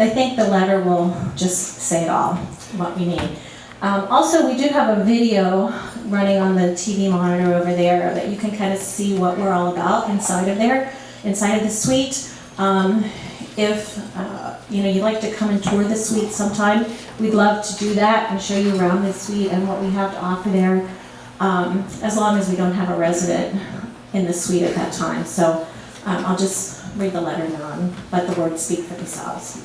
I think the letter will just say it all, what we need. Also, we do have a video running on the TV monitor over there that you can kind of see what we're all about inside of there, inside of the suite. If you'd like to come and tour the suite sometime, we'd love to do that and show you around the suite and what we have to offer there, as long as we don't have a resident in the suite at that time. So I'll just read the letter now and let the words speak for themselves.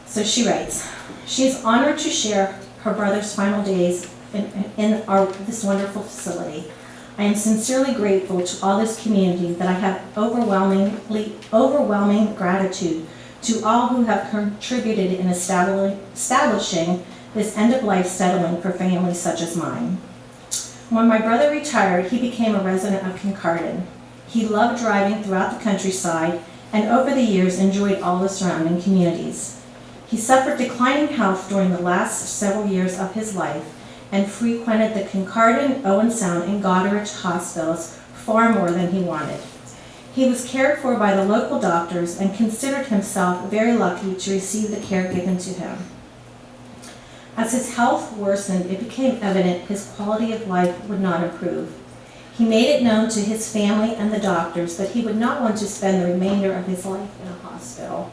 So she writes, she is honored to share her brother's final days in this wonderful facility. I am sincerely grateful to all this community that I have overwhelming gratitude to all who have contributed in establishing this end-of-life settlement for families such as mine. When my brother retired, he became a resident of Kincardine. He loved driving throughout the countryside and over the years enjoyed all the surrounding communities. He suffered declining health during the last several years of his life and frequented the Kincardine, Owen Sound, and Goderich hospitals far more than he wanted. He was cared for by the local doctors and considered himself very lucky to receive the care given to him. As his health worsened, it became evident his quality of life would not improve. He made it known to his family and the doctors that he would not want to spend the remainder of his life in a hospital.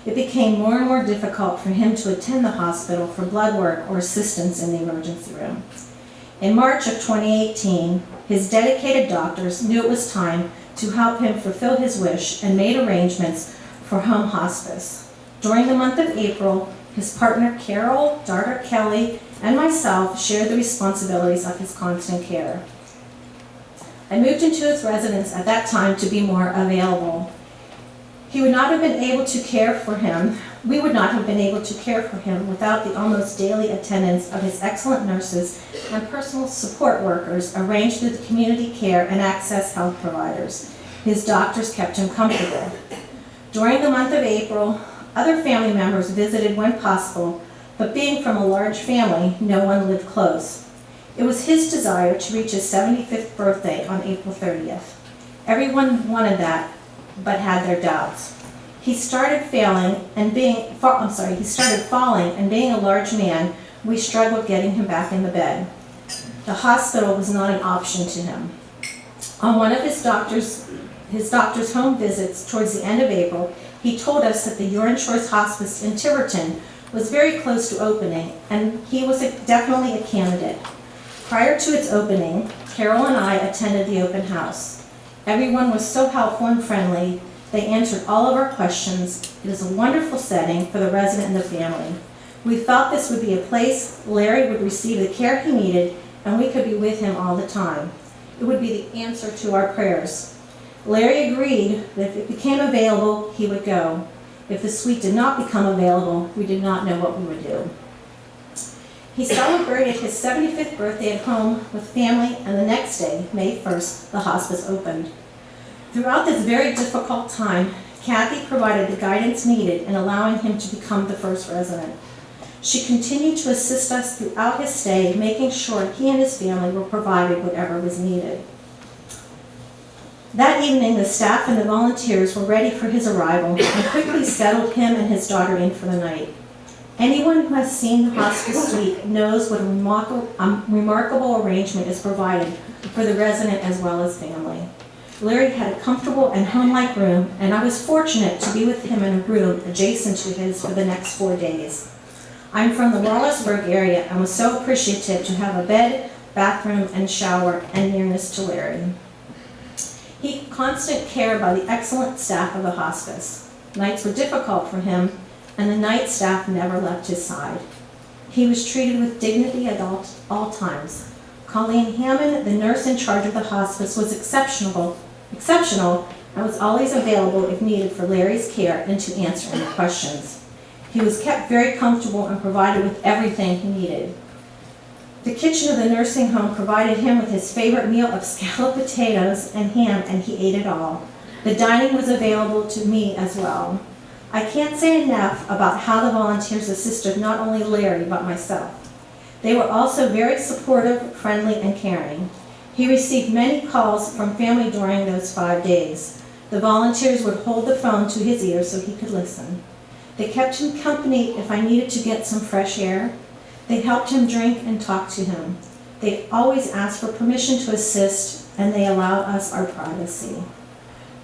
It became more and more difficult for him to attend the hospital for blood work or assistance in the emergency room. In March of 2018, his dedicated doctors knew it was time to help him fulfill his wish and made arrangements for home hospice. During the month of April, his partner Carol, daughter Kelly, and myself shared the responsibilities of his constant care. I moved into his residence at that time to be more available. We would not have been able to care for him without the almost daily attendance of his excellent nurses and personal support workers arranged through the community care and access health providers. His doctors kept him comfortable. During the month of April, other family members visited when possible, but being from a large family, no one lived close. It was his desire to reach his 75th birthday on April 30th. Everyone wanted that, but had their doubts. He started falling, and being a large man, we struggled getting him back in the bed. The hospital was not an option to him. On one of his doctor's home visits towards the end of April, he told us that the Huron Shores Hospice in Tiverton was very close to opening, and he was definitely a candidate. Prior to its opening, Carol and I attended the open house. Everyone was so helpful and friendly. They answered all of our questions. It is a wonderful setting for the resident and the family. We felt this would be a place Larry would receive the care he needed, and we could be with him all the time. It would be the answer to our prayers. Larry agreed that if it became available, he would go. If the suite did not become available, we did not know what we would do. He celebrated his 75th birthday at home with family, and the next day, May 1st, the hospice opened. Throughout this very difficult time, Kathy provided the guidance needed in allowing him to become the first resident. She continued to assist us throughout his stay, making sure he and his family were provided whatever was needed. That evening, the staff and the volunteers were ready for his arrival and quickly settled him and his daughter in for the night. Anyone who has seen the hospice suite knows what a remarkable arrangement is provided for the resident as well as family. Larry had a comfortable and home-like room, and I was fortunate to be with him in a room adjacent to his for the next 4 days. I'm from the Wallaceburg area and was so appreciative to have a bed, bathroom, and shower and nearness to Larry. He had constant care by the excellent staff of the hospice. Nights were difficult for him, and the night staff never left his side. He was treated with dignity at all times. Colleen Hammond, the nurse in charge of the hospice, was exceptional and was always available if needed for Larry's care and to answer any questions. He was kept very comfortable and provided with everything he needed. The kitchen of the nursing home provided him with his favorite meal of scalloped potatoes and ham, and he ate it all. The dining was available to me as well. I can't say enough about how the volunteers assisted not only Larry, but myself. They were also very supportive, friendly, and caring. He received many calls from family during those 5 days. The volunteers would hold the phone to his ear so he could listen. They kept him company if I needed to get some fresh air. They helped him drink and talk to him. They always asked for permission to assist, and they allowed us our privacy.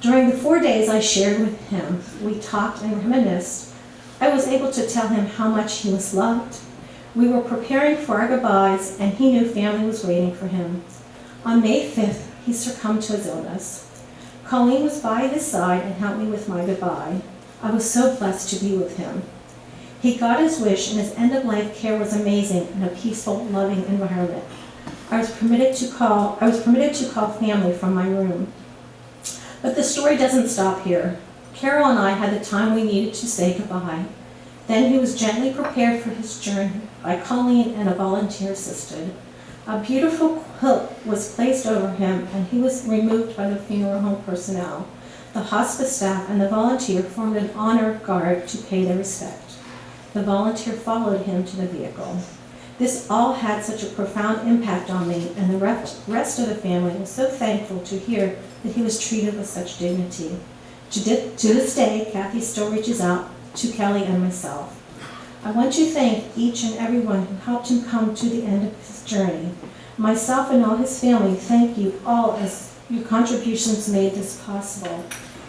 During the 4 days I shared with him, we talked and reminisced. I was able to tell him how much he was loved. We were preparing for our goodbyes, and he knew family was waiting for him. On May 5th, he succumbed to his illness. Colleen was by his side and helped me with my goodbye. I was so blessed to be with him. He got his wish, and his end-of-life care was amazing in a peaceful, loving environment. I was permitted to call family from my room. But the story doesn't stop here. Carol and I had the time we needed to say goodbye. Then he was gently prepared for his journey by Colleen, and a volunteer assisted. A beautiful quilt was placed over him, and he was removed by the funeral home personnel. The hospice staff and the volunteer formed an honor guard to pay their respect. The volunteer followed him to the vehicle. This all had such a profound impact on me, and the rest of the family was so thankful to hear that he was treated with such dignity. To this day, Kathy still reaches out to Kelly and myself. I want to thank each and everyone who helped him come to the end of his journey. Myself and all his family thank you all, as your contributions made this possible.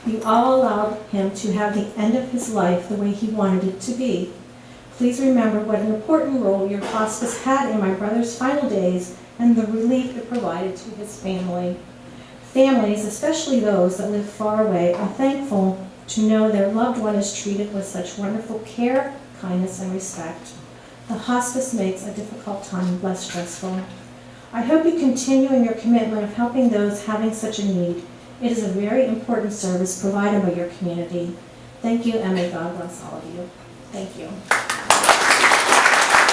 You all allowed him to have the end of his life the way he wanted it to be. Please remember what an important role your hospice had in my brother's final days and the relief it provided to his family. Families, especially those that live far away, are thankful to know their loved one is treated with such wonderful care, kindness, and respect. The hospice makes a difficult time less stressful. I hope you continue in your commitment of helping those having such a need. It is a very important service provided by your community. Thank you, and may God bless all of you. Thank you.